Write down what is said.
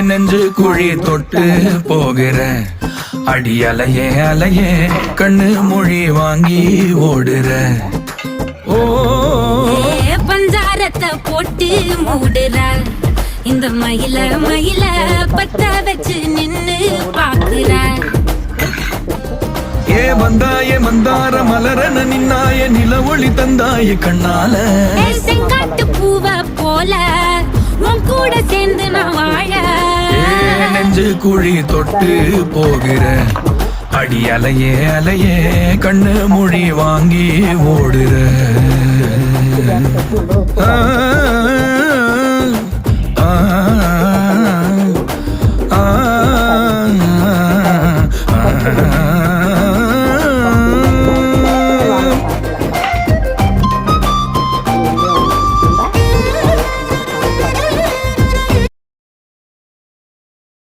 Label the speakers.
Speaker 1: நெஞ்சு குழி தொட்டு போகிற அடி அலையே அலையே கண்ணு மொழி வாங்கி ஓடுற. ஓ
Speaker 2: பஞ்சாரத்தை போட்டு மூடுற இந்த மயில மயில பத்த வச்சு நின்னு பாக்குற.
Speaker 1: ஏ வந்தாய மந்தார மலரன நின்னாய நில ஒளி தந்தாய கண்ணால.
Speaker 2: செங்காட்டு பூவ போல உன் கூட சேர்ந்து நான் வாழ.
Speaker 1: நெஞ்சு குழி தொட்டு போகிற அடி அலையே அலையே கண்ணு மொழி வாங்கி ஓடுற. ஆ